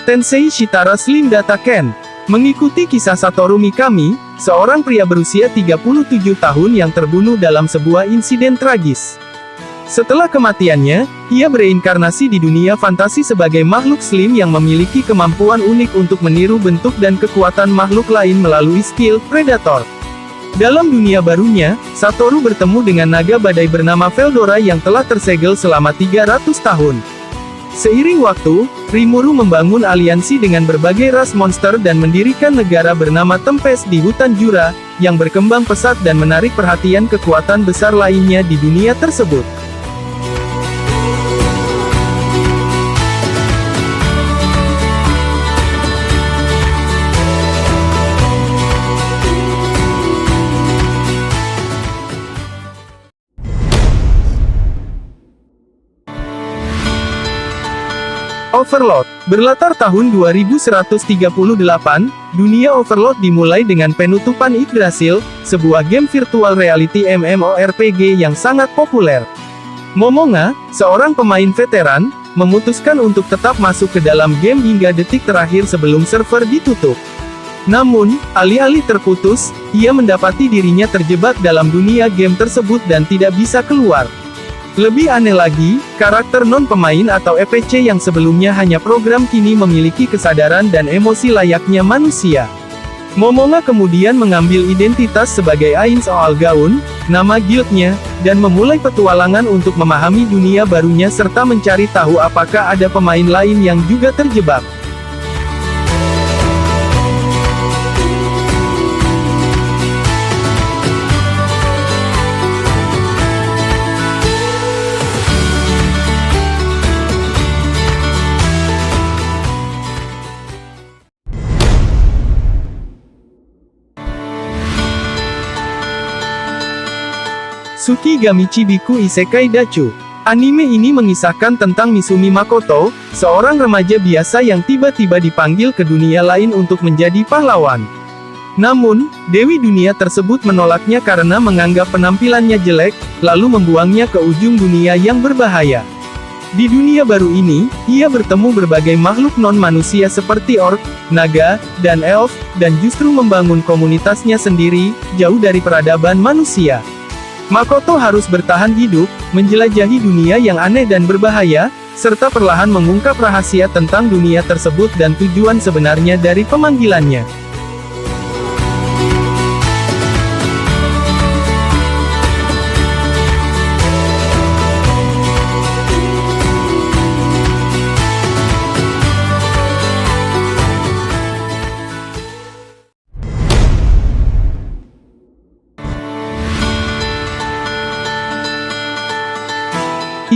Tensei Shitara Slim Data Ken. Mengikuti kisah Satoru Mikami, seorang pria berusia 37 tahun yang terbunuh dalam sebuah insiden tragis. Setelah kematiannya, ia bereinkarnasi di dunia fantasi sebagai makhluk slim yang memiliki kemampuan unik untuk meniru bentuk dan kekuatan makhluk lain melalui skill Predator. Dalam dunia barunya, Satoru bertemu dengan naga badai bernama Veldora yang telah tersegel selama 300 tahun. Seiring waktu, Rimuru membangun aliansi dengan berbagai ras monster dan mendirikan negara bernama Tempest di hutan Jura, yang berkembang pesat dan menarik perhatian kekuatan besar lainnya di dunia tersebut. Overlord. Berlatar tahun 2138, dunia Overlord dimulai dengan penutupan Yggdrasil, sebuah game virtual reality MMORPG yang sangat populer. Momonga, seorang pemain veteran, memutuskan untuk tetap masuk ke dalam game hingga detik terakhir sebelum server ditutup. Namun, alih-alih terputus, ia mendapati dirinya terjebak dalam dunia game tersebut dan tidak bisa keluar. Lebih aneh lagi, karakter non-pemain atau EPC yang sebelumnya hanya program kini memiliki kesadaran dan emosi layaknya manusia. Momonga kemudian mengambil identitas sebagai Ain Soal Gaun, nama guildnya, dan memulai petualangan untuk memahami dunia barunya serta mencari tahu apakah ada pemain lain yang juga terjebak. Tsukigami Chibiku Isekai Dachu. Anime ini mengisahkan tentang Misumi Makoto, seorang remaja biasa yang tiba-tiba dipanggil ke dunia lain untuk menjadi pahlawan. Namun, Dewi Dunia tersebut menolaknya karena menganggap penampilannya jelek, lalu membuangnya ke ujung dunia yang berbahaya. Di dunia baru ini, ia bertemu berbagai makhluk non-manusia seperti orc, naga, dan elf, dan justru membangun komunitasnya sendiri, jauh dari peradaban manusia. Makoto harus bertahan hidup, menjelajahi dunia yang aneh dan berbahaya, serta perlahan mengungkap rahasia tentang dunia tersebut dan tujuan sebenarnya dari pemanggilannya.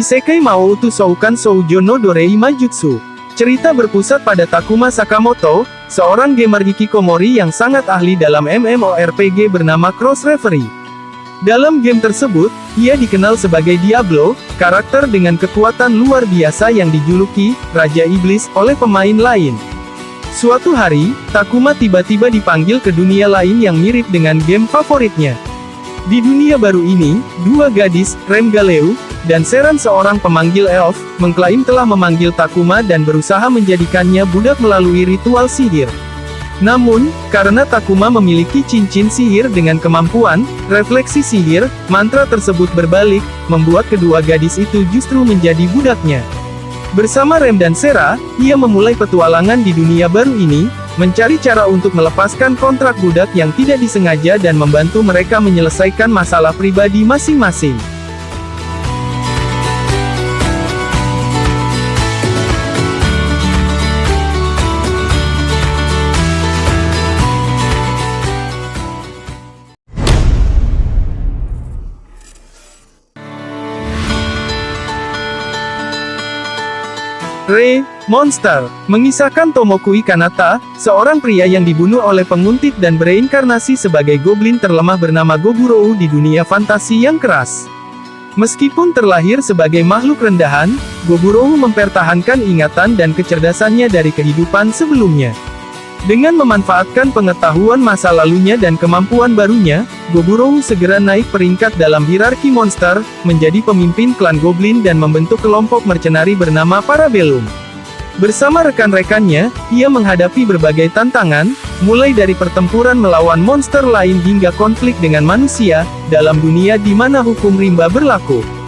Isekai Maoutu Soukan Soujo no Dorei Majutsu. Cerita berpusat pada Takuma Sakamoto, seorang gamer hikikomori yang sangat ahli dalam MMORPG bernama Cross Referee. Dalam game tersebut, ia dikenal sebagai Diablo, karakter dengan kekuatan luar biasa yang dijuluki Raja Iblis oleh pemain lain. Suatu hari, Takuma tiba-tiba dipanggil ke dunia lain yang mirip dengan game favoritnya. Di dunia baru ini, dua gadis, Rem Galeu, dan Seran seorang pemanggil elf, mengklaim telah memanggil Takuma dan berusaha menjadikannya budak melalui ritual sihir. Namun, karena Takuma memiliki cincin sihir dengan kemampuan refleksi sihir, mantra tersebut berbalik, membuat kedua gadis itu justru menjadi budaknya. Bersama Rem dan Sera, ia memulai petualangan di dunia baru ini, mencari cara untuk melepaskan kontrak budak yang tidak disengaja dan membantu mereka menyelesaikan masalah pribadi masing-masing. Monster, mengisahkan Tomokui Kanata, seorang pria yang dibunuh oleh penguntit dan bereinkarnasi sebagai goblin terlemah bernama Goburou di dunia fantasi yang keras. Meskipun terlahir sebagai makhluk rendahan, Goburou mempertahankan ingatan dan kecerdasannya dari kehidupan sebelumnya. Dengan memanfaatkan pengetahuan masa lalunya dan kemampuan barunya, Goburou segera naik peringkat dalam hierarki monster, menjadi pemimpin klan Goblin dan membentuk kelompok mercenari bernama Parabellum. Bersama rekan-rekannya, ia menghadapi berbagai tantangan, mulai dari pertempuran melawan monster lain hingga konflik dengan manusia, dalam dunia di mana hukum rimba berlaku.